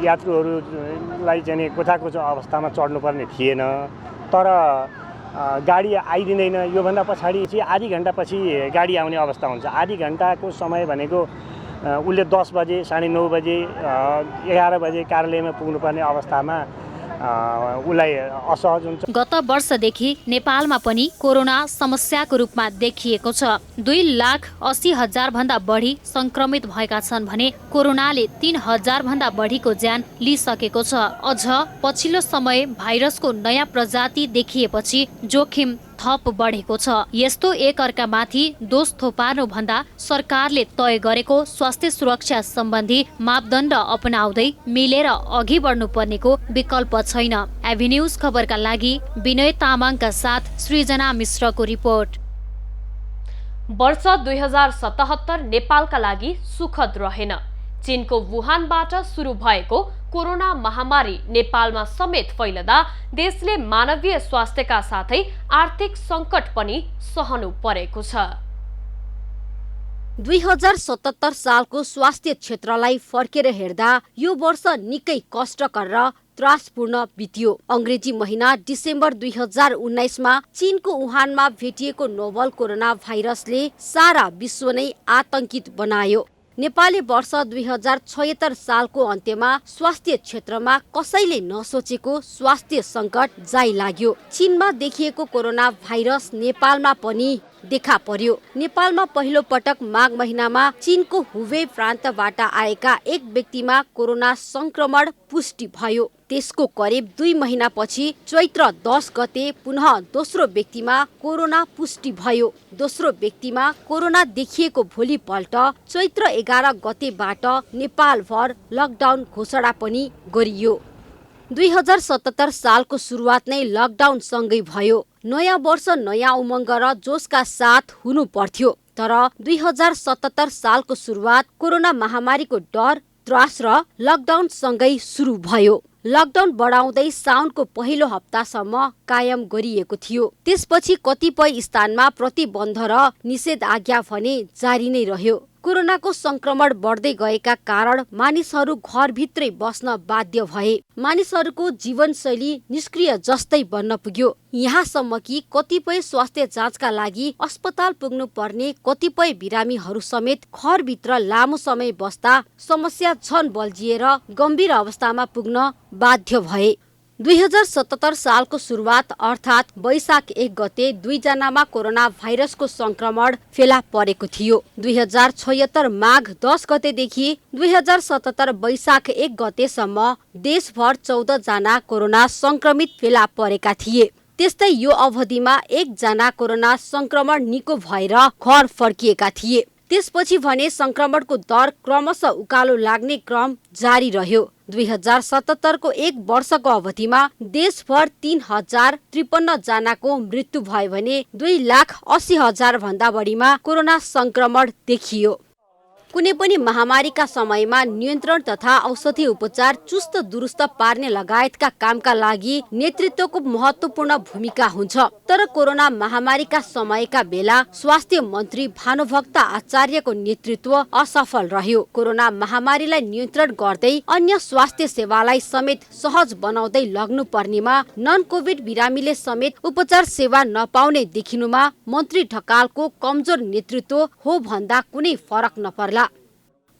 यात्रुहरूलाई चाहिँ कोठाकोच अवस्थामा चढ्नुपर्ने थिएन, तर गाडी आइदिँदैन। योभन्दा पछाडि चाहिँ आधी घन्टापछि गाडी आउने अवस्था हुन्छ। आधी घन्टाको समय भनेको उसले 10 बजे, 9:30 बजे, 11 बजे कार्यालयमा पुग्नुपर्ने अवस्थामा उसलाई असहज हुन्छ। गत वर्षदेखि नेपालमा पनि कोरोना समस्याको रूपमा देखिएको छ। 2,80,000 भन्दा बढी संक्रमित भएका छन् भने कोरोनाले 3,000 भन्दा बढीको ज्यान लिइसकेको छ। अझ पछिल्लो समय भाइरसको नयाँ प्रजाति देखिएपछि जोखिम थप बढेको छ। यस्तो एकअर्कामाथि दोष थोपार्नु भन्दा सरकारले तय गरेको स्वास्थ्य सुरक्षा सम्बन्धी मापदण्ड अपनाउँदै मिलेर अघि बढ्नु पर्नेको विकल्प छैन। एभिन्यूज खबरका लागि विनय तामाङका साथ सृजना मिश्रको रिपोर्ट। वर्ष 2077 नेपालका लागि सुखद रहेन। चीनको वुहानबाट सुरु भएको कोरोना महामारी नेपालमा समेत फैलदा देशले मानवीय स्वास्थ्यका साथै आर्थिक सङ्कट पनि सहनु परेको छ। 2077 सालको स्वास्थ्य क्षेत्रलाई फर्केर हेर्दा यो वर्ष निकै कष्टकर र त्रासपूर्ण बित्यो। अंग्रेजी महिना डिसेम्बर 2019 मा चीनको वुहानमा भेटिएको नोभल कोरोना भाइरसले सारा विश्व नै आतंकित बनायो। नेपालले वर्ष 2076 सालको अन्त्यमा स्वास्थ्य क्षेत्रमा कसैले नसोचेको स्वास्थ्य संकट जाइ लाग्यो। चीनमा देखिएको कोरोना भाइरस नेपालमा पनि देखा पर्यो। नेपालमा पहिलो पटक माघ महिनामा चीनको हुबे प्रान्तबाट आएका एक व्यक्तिमा कोरोना संक्रमण पुष्टि भयो। त्यसको करिब 2 महिनापछि चैत्र 10 गते पुनः दोस्रो व्यक्तिमा कोरोना पुष्टि भयो। दोस्रो व्यक्तिमा कोरोना देखिएको भोलिपल्ट चैत्र 11 गतेबाट नेपालभर लकडाउन घोषणा पनि गरियो। 2077 सालको सुरुवात नै लकडाउन सँगै भयो। नयाँ वर्ष नयाँ उमङ्ग र जोसका साथ हुनु पर्थ्यो, तर 2077 सालको सुरुवात कोरोना महामारीको डर, त्रास र लकडाउन सँगै सुरु भयो। लकडाउन बढाउँदै साउनको पहिलो हप्तासम्म कायम गरिएको थियो। त्यसपछि कतिपय स्थानमा प्रतिबन्ध र निषेधाज्ञा भने जारी नै रह्यो। कोरोनाको संक्रमण बढ्दै गएका कारण मानिसहरू घरभित्रै बस्न बाध्य भए। मानिसहरूको जीवनशैली निष्क्रिय जस्तै बन्न पुग्यो। यहाँसम्म कि कतिपय स्वास्थ्य जाँचका लागि अस्पताल पुग्नु पर्ने कतिपय बिरामीहरू समेत घरभित्र लामो समय बस्दा समस्या झन बल्झिएर गम्भीर अवस्थामा पुग्न बाध्य भए। 2077 सालको सुरुवात अर्थात् वैशाख 1 गते 2 जनामा कोरोना भाइरसको संक्रमण फेला परेको थियो। 2076 माघ 10 गतेदेखि 2077 वैशाख 1 गतेसम्म देशभर 14 जना कोरोना संक्रमित फेला परेका थिए। त्यस्तै यो अवधिमा 1 जना कोरोना संक्रमण निको भएर घर फर्किएका थिए। त्यसपछि भने संक्रमणको दर क्रमशः उकालो लाग्ने क्रम जारी रह्यो। 2077 को 1 वर्षको अवधिमा देशभर 3053 जनाको मृत्यु भयो भने 2,80,000 भन्दा बढीमा कोरोना संक्रमण देखियो। कुनै पनि महामारीका समयमा नियन्त्रण तथा औषधि उपचार चुस्त दुरुस्त पार्ने लगायतका कामका लागि नेतृत्वको महत्त्वपूर्ण भूमिका हुन्छ। तर कोरोना महामारीका समयका बेला स्वास्थ्य मन्त्री भानुभक्त आचार्यको नेतृत्व असफल रह्यो। कोरोना महामारीलाई नियन्त्रण गर्दै अन्य स्वास्थ्य सेवालाई समेत सहज बनाउँदै लग्नु पर्नेमा नन कोभिड बिरामीले समेत उपचार सेवा नपाउने देखिनुमा मन्त्री ढकालको कमजोर नेतृत्व हो भन्दा कुनै फरक नपर्ला।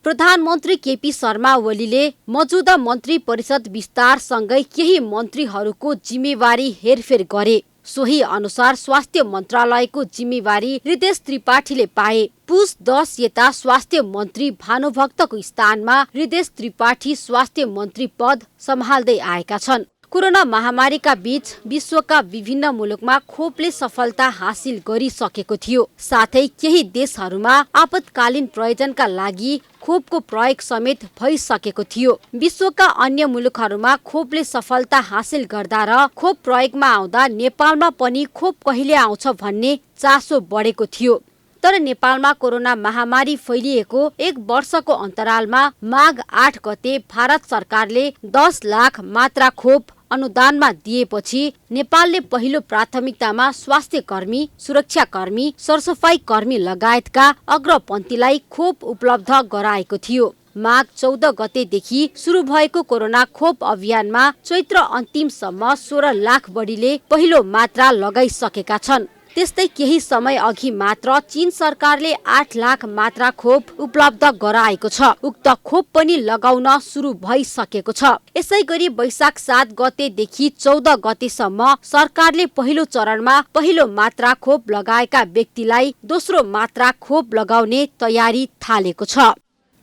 प्रधानमन्त्री केपी शर्मा ओलीले मौजूदा मन्त्री परिषद विस्तारसँगै केही मन्त्रीहरूको जिम्मेवारी हेरफेर गरे। सोही अनुसार स्वास्थ्य मन्त्रालयको जिम्मेवारी हृदेश त्रिपाठीले पाए। पुस 10 यता स्वास्थ्य मन्त्री भानुभक्तको स्थानमा हृदेश त्रिपाठी स्वास्थ्य मन्त्री पद सम्हाल्दै आएका छन्। कोरोना महामारीका बीच विश्वका विभिन्न मुलुकमा खोपले सफलता हासिल गरिसकेको थियो। साथै केही देशहरूमा आपतकालीन प्रयोजनका लागि खोपको प्रयोग समेत भइसकेको थियो। विश्वका अन्य मुलुकहरूमा खोपले सफलता हासिल गर्दा र खोप प्रयोगमा आउँदा नेपालमा पनि खोप कहिले आउँछ भन्ने चासो बढेको थियो। तर नेपालमा कोरोना महामारी फैलिएको 1 वर्षको अन्तरालमा माघ 8 गते भारत सरकारले 10 लाख मात्रा खोप अनुदानमा दिएपछि नेपालले पहिलो प्राथमिकतामा स्वास्थ्य कर्मी, सुरक्षा कर्मी, सरसफाई कर्मी लगायतका अग्रपन्थीलाई खोप उपलब्ध गराएको थियो। माघ 14 गतेदेखि सुरु भएको कोरोना खोप अभियानमा चैत्र अन्तिमसम्म 16 लाख बढीले पहिलो मात्रा लगाइसकेका छन्। त्यस्तै केही समय अघि मात्र चीन सरकारले 8 लाख मात्रा खोप उपलब्ध गराएको छ। उक्त खोप पनि लगाउन सुरु भइसकेको छ। यसैगरी वैशाख 7 गतेदेखि 14 गतेसम्म सरकारले पहिलो चरणमा पहिलो मात्रा खोप लगाएका व्यक्तिलाई दोस्रो मात्रा खोप लगाउने तयारी थालेको छ।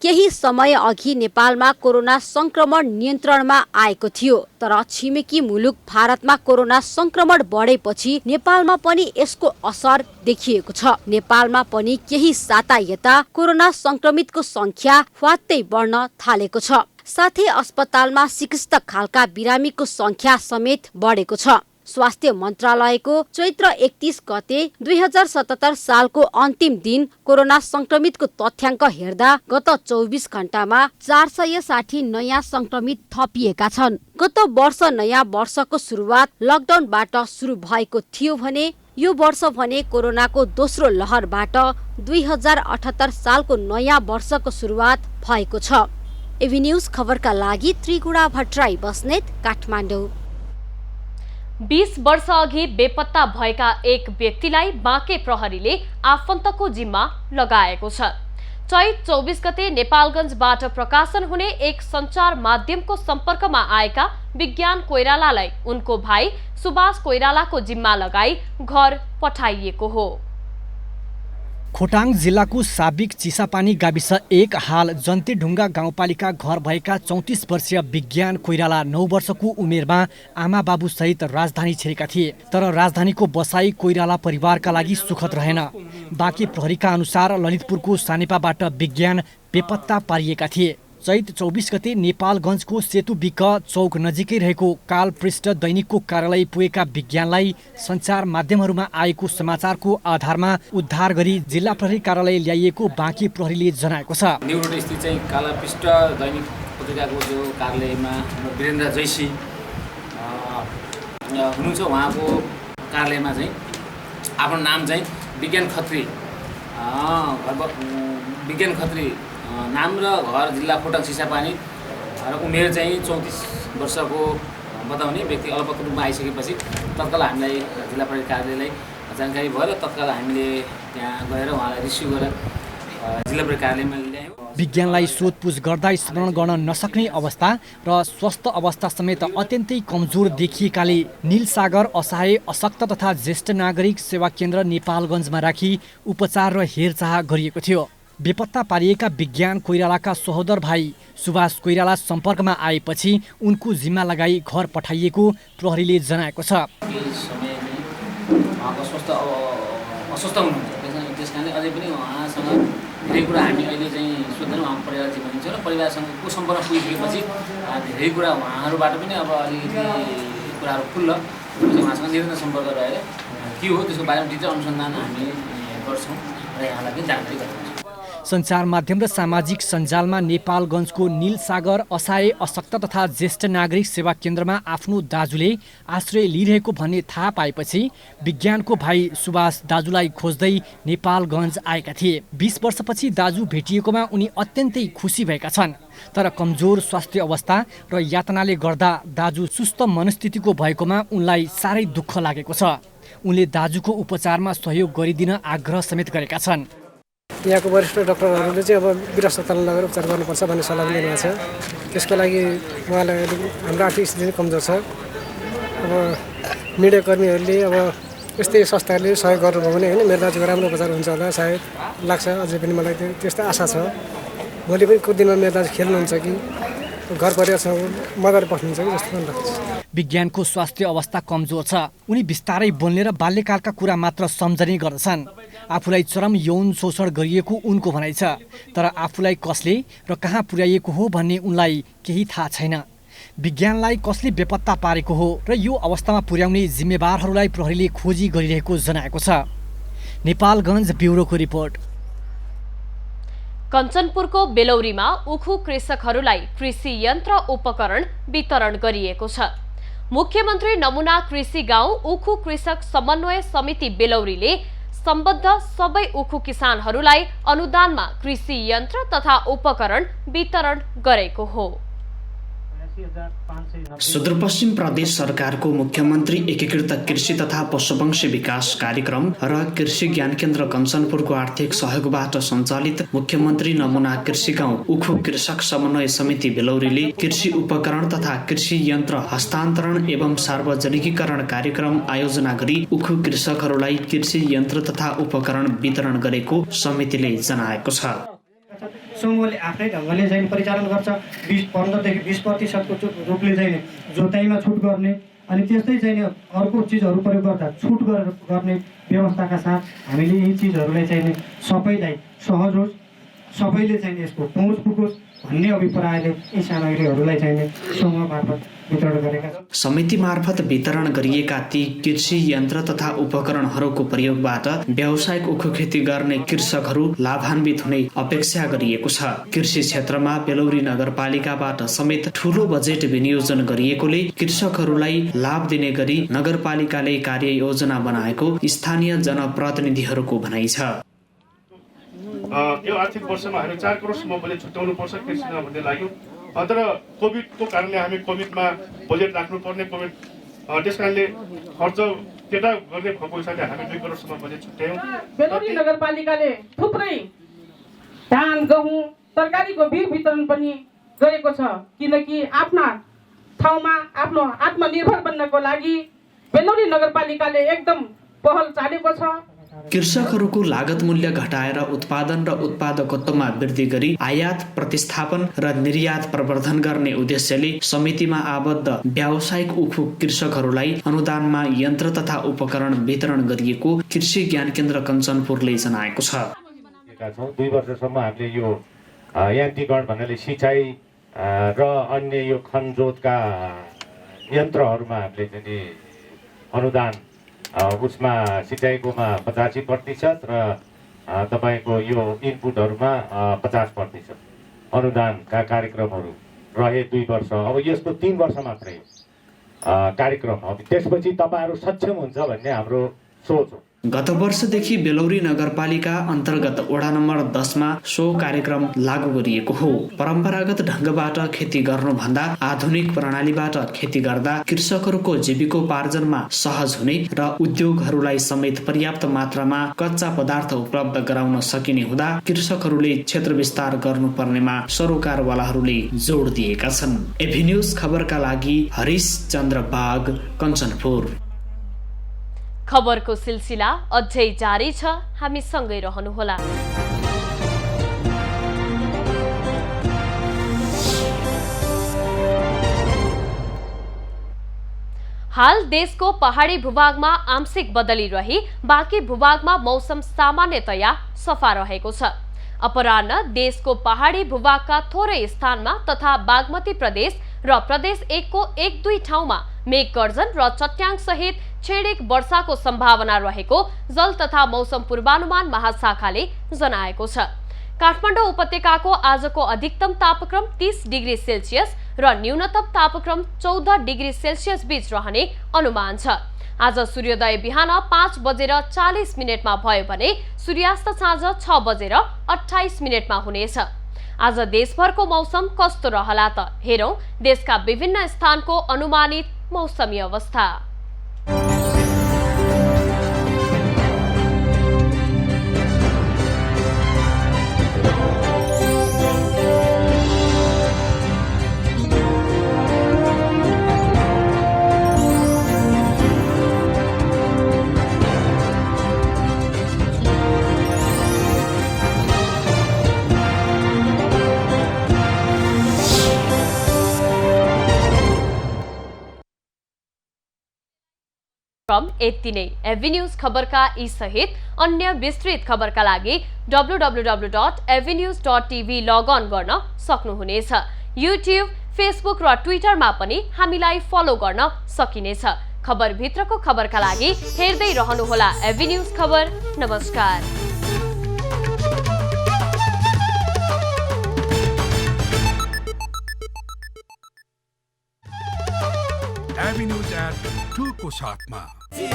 केही समय अघि नेपालमा कोरोना संक्रमण नियन्त्रणमा आएको थियो। तर छिमेकी मुलुक भारतमा कोरोना संक्रमण बढेपछि नेपालमा पनि यसको असर देखिएको छ। नेपालमा पनि केही साता यता कोरोना संक्रमितको संख्या फात्तै बढ्न थालेको छ। साथै अस्पतालमा चिकित्सक खालका बिरामीको संख्या समेत बढेको छ। स्वास्थ्य मन्त्रालयको चैत्र 31 गते 2077 सालको अन्तिम दिन कोरोना संक्रमितको तथ्याङ्क हेर्दा गत 24 घण्टामा 460 नयाँ संक्रमित थपिएका छन्। गत वर्ष नयाँ वर्षको सुरुवात लकडाउनबाट सुरु भएको थियो भने यो वर्ष भने कोरोनाको दोस्रो लहरबाट 2078 सालको नयाँ वर्षको सुरुवात भएको छ। एभी न्यूज खबरका लागि त्रिगुणा भट्टराई बस्नेत, काठमाडौँ। 20 वर्ष अघि बेपत्ता भएका एक व्यक्तिलाई बाँके प्रहरीले आफन्तको जिम्मा लगाएको छ। चैत 24 गते नेपालगञ्जबाट प्रकाशन हुने एक सञ्चार माध्यमको सम्पर्कमा आएका विज्ञान कोइरालालाई उनको भाइ सुभाष कोइरालाको जिम्मा लगाई घर पठाइएको हो। खोटाङ जिल्लाको साबिक चिसापानी गाविस 1 हाल जन्तेढुङ्गा गाउँपालिका घर भएका 34 वर्षीय विज्ञान कोइराला 9 वर्षको उमेरमा आमा बाबु सहित राजधानी छिरेका थिए। तर राजधानीको बसाई कोइराला परिवारका लागि सुखद रहेन। बाँके प्रहरीका अनुसार ललितपुरको सानेपाबाट विज्ञान बेपत्ता पारिएका थिए। चैत 24 गते नेपालगञ्जको सेतुबिक चौक नजिकै रहेको काल पृष्ठ दैनिकको कार्यालय पुगेका विज्ञानलाई सञ्चार माध्यमहरूमा आएको समाचारको आधारमा उद्धार गरी जिल्ला प्रहरी कार्यालय ल्याइएको बाँके प्रहरीले जनाएको छ। न्यू रोड स्थित चाहिँ काल पृष्ठ दैनिक पत्रिकाको जो कार्यालयमा वीरेन्द्र जैसी हुनुहुन्छ, उहाँको कार्यालयमा चाहिँ आफ्नो नाम चाहिँ विज्ञान खत्री नाम र घर जिल्ला खोटाङ चिसापानी र उमेर चाहिँ 34 वर्षको बताउने व्यक्ति अलपत्र रूपमा आइसकेपछि तत्काल हामीलाई जिल्ला प्रहरी कार्यालयलाई जानकारी भयो र तत्काल हामीले त्यहाँ गएर उहाँलाई रिसिभ गरेर जिल्ला प्रहरी कार्यालयमा ल्यायौँ। विज्ञानलाई सोधपुछ गर्दा स्मरण गर्न नसक्ने अवस्था र स्वस्थ अवस्था समेत अत्यन्तै कमजोर देखिएकाले नीलसागर असहाय अशक्त तथा ज्येष्ठ नागरिक सेवा केन्द्र नेपालगञ्जमा राखी उपचार र हेरचाह गरिएको थियो। बेपत्ता पारिएका विज्ञान कोइरालाका सहोदर भाइ सुभाष कोइराला सम्पर्कमा आएपछि उनको जिम्मा लगाई घर पठाइएको प्रहरीले जनाएको छ। अस्वस्थ हुनुहुन्छ, त्यस कारणले अझै पनि उहाँसँग धेरै कुरा हामी अहिले चाहिँ सोध्दैनौँ। उहाँको परिवार चाहिँ भनिन्छ र परिवारसँगको सम्पर्क पुगिसकेपछि धेरै कुरा उहाँहरूबाट पनि अब अलिकति कुराहरू खुल्ल उहाँसँग निरन्तर सम्पर्क रहेर के हो त्यसको बारेमा डिटेल अनुसन्धान हामी गर्छौँ र यहाँलाई पनि जानकारी गराउँछौँ। सञ्चार माध्यम र सामाजिक सञ्जालमा नेपालगञ्जको नीलसागर असहाय अशक्त तथा ज्येष्ठ नागरिक सेवा केन्द्रमा आफ्नो दाजुले आश्रय लिइरहेको भन्ने थाहा पाएपछि विज्ञानको भाइ सुभाष दाजुलाई खोज्दै नेपालगञ्ज आएका थिए। 20 वर्षपछि दाजु भेटिएकोमा उनी अत्यन्तै खुसी भएका छन्। तर कमजोर स्वास्थ्य अवस्था र यातनाले गर्दा दाजु सुस्त मनस्थितिको भएकोमा उनलाई साह्रै दुःख लागेको छ। उनले दाजुको उपचारमा सहयोग गरिदिन आग्रह समेत गरेका छन्। यहाँको वरिष्ठ डाक्टरहरूले चाहिँ अब वीर अस्पतालमा लगेर उपचार गर्नुपर्छ भन्ने सल्लाह दिनुभएको छ। त्यसको लागि उहाँलाई हाम्रो आर्थिक स्थिति कमजोर छ। अब मिडियाकर्मीहरूले अब यस्तै संस्थाहरूले सहयोग गर्नुभयो भने होइन मेरो दाजुको राम्रो उपचार हुन्छ होला सायद लाग्छ। अझै पनि मलाई त्यस्तो आशा छ। भोलि पनि को दिनमा मेरो दाजु खेल्नुहुन्छ कि घर परिवारसँग मजाले बस्नुहुन्छ कि जस्तो पनि लाग्छ। विज्ञानको स्वास्थ्य अवस्था कमजोर छ। उनी बिस्तारै बोल्ने र बाल्यकालका कुरा मात्र सम्झने गर्दछन्। आफूलाई चरम यौन शोषण गरिएको उनको भनाइ छ, तर आफूलाई कसले र कहाँ पुर्याइएको हो भन्ने उनलाई केही थाहा छैन। विज्ञानलाई कसले बेपत्ता पारेको हो र यो अवस्थामा पुर्याउने जिम्मेवारहरूलाई प्रहरीले खोजी गरिरहेको जनाएको छ। नेपालगञ्ज ब्युरोको रिपोर्ट। कञ्चनपुरको बेलौरीमा उखु कृषकहरूलाई कृषि यन्त्र उपकरण वितरण गरिएको छ। मुख्यमन्त्री नमुना कृषि गाउँ उखु कृषक समन्वय समिति बेलौरीले सम्बद्ध सबै उखु किसानहरूलाई अनुदानमा कृषि यन्त्र तथा उपकरण वितरण गरेको हो। सुदूरपश्चिम प्रदेश सरकारको मुख्यमन्त्री एकीकृत कृषि तथा पशुपक्षी विकास कार्यक्रम र कृषि ज्ञान केन्द्र कञ्चनपुरको आर्थिक सहयोगबाट सञ्चालित मुख्यमन्त्री नमुना कृषि गाउँ उखु कृषक समन्वय समिति बेलौरीले कृषि उपकरण तथा कृषि यन्त्र हस्तान्तरण एवं सार्वजनिकीकरण कार्यक्रम आयोजना गरी उखु कृषकहरूलाई कृषि यन्त्र तथा उपकरण वितरण गरेको समितिले जनाएको छ। समूहले आफ्नै ढङ्गले चाहिँ परिचालन गर्छ। 15 देखि 20% रूपले चाहिँ जोताइमा छुट गर्ने अनि त्यस्तै चाहिँ अर्को चिजहरू प्रयोग गर्दा छुट गर्ने व्यवस्थाका साथ हामीले यी चिजहरूलाई चाहिँ सबैलाई सहज होस्, सबैले चाहिँ यसको पहुँच पुगोस् भन्ने अभिप्रायले यी सामग्रीहरूलाई चाहिँ समूह मार्फत वितरण गरेका छौँ। समिति मार्फत वितरण गरिएका ती कृषि यन्त्र तथा उपकरणहरूको प्रयोगबाट व्यावसायिक उखु खेती गर्ने कृषकहरू लाभान्वित हुने अपेक्षा गरिएको छ। कृषि क्षेत्रमा बेलौरी नगरपालिकाबाट समेत ठूलो बजेट विनियोजन गरिएकोले कृषकहरूलाई लाभ दिने गरी नगरपालिकाले कार्ययोजना बनाएको स्थानीय जनप्रतिनिधिहरूको भनाइ छ। यो आर्थिक वर्षमा हामी 4 करोडसम्म बजेट छुट्याउनु पर्छ कृषिमा भन्ने लाग्यो। तर कोभिडको कारणले हामी कोभिडमा बजेट राख्नुपर्ने कोभिड त्यस कारणले खर्च केटा गर्ने भएको हिसाबले हामी 2 करोडसम्म बजेट छुट्यायौँ। बेलौरी नगरपालिकाले थुप्रै धान गहुँ तरकारीको बिउ वितरण पनि गरेको छ, किनकि आफ्ना ठाउँमा आफ्नो आत्मनिर्भर बन्नको लागि बेलौरी नगरपालिकाले एकदम पहल चालेको छ। कृषकहरूको लागत मूल्य घटाएर उत्पादन र उत्पादकत्वमा वृद्धि गरी आयात प्रतिस्थापन र निर्यात प्रवर्धन गर्ने उद्देश्यले समितिमा आबद्ध व्यावसायिक उखु कृषकहरूलाई अनुदानमा यन्त्र तथा उपकरण वितरण गरिएको कृषि ज्ञान केन्द्र कञ्चनपुरले जनाएको छ। 2 वर्षसम्म हामीले यो यान्त्रिकरण भन्नाले सिँचाइ र अन्य यो खनजोतका यन्त्रहरूमा हामीले चाहिँ अनुदान उसमा सिँचाइकोमा 85% र तपाईँको यो इनपुटहरूमा 50% अनुदानका कार्यक्रमहरू रहे 2 वर्ष। अब यस्तो 3 वर्ष मात्रै कार्यक्रम हो, त्यसपछि तपाईँहरू सक्षम हुन्छ भन्ने हाम्रो सोच हो। गत वर्षदेखि बेलौरी नगरपालिका अन्तर्गत वडा नम्बर 10 मा सो कार्यक्रम लागू गरिएको हो। परम्परागत ढङ्गबाट खेती गर्नुभन्दा आधुनिक प्रणालीबाट खेती गर्दा कृषकहरूको जीविकोपार्जनमा सहज हुने र उद्योगहरूलाई समेत पर्याप्त मात्रामा कच्चा पदार्थ उपलब्ध गराउन सकिने हुँदा कृषकहरूले क्षेत्र विस्तार गर्नुपर्नेमा सरोकारवालाहरूले जोड दिएका छन्। एभी न्यूज खबरका लागि हरिश चन्द्र बाग, कञ्चनपुर। खबरको सिलसिला अझै जारी छ, हामी सँगै रहनुहोला। हाल देशको पहाडी भूभागमा आंशिक बदली रही बाँकी भूभागमा मौसम सामान्यतया सफा रहेको छ। अपराह्न देशको पहाडी भूभागका थोरै स्थानमा तथा बागमती प्रदेश र प्रदेश 1 को 1-2 ठाउँमा मेघगर्जन र चट्याङ सहित छेडिक वर्षाको सम्भावना रहेको जल तथा मौसम पूर्वानुमान महाशाखाले जनाएको छ। काठमाडौँ उपत्यकाको आजको अधिकतम तापक्रम 30 डिग्री सेल्सियस र न्यूनतम तापक्रम 14 डिग्री सेल्सियस बीच रहने अनुमान छ। आज सूर्योदय बिहान 5:40 भयो भने सूर्यास्त साँझ 6:28 हुनेछ। आज देशभरको मौसम कस्तो रहला त हेरौं देशका विभिन्न स्थानको अनुमानित मौसमी अवस्था। यति नै। एभी न्यूज खबरका यी सहित अन्य विस्तृत खबरका लागि www.avnews.tv लगअन गर्न सक्नुहुनेछ। युट्युब, फेसबुक र ट्विटरमा पनि हामीलाई फलो गर्न सकिनेछ। खबरभित्रको खबरका लागि हेर्दै रहनुहोला एभी न्यूज खबर। नमस्कार। एभी न्यूज एट 2 को साथमा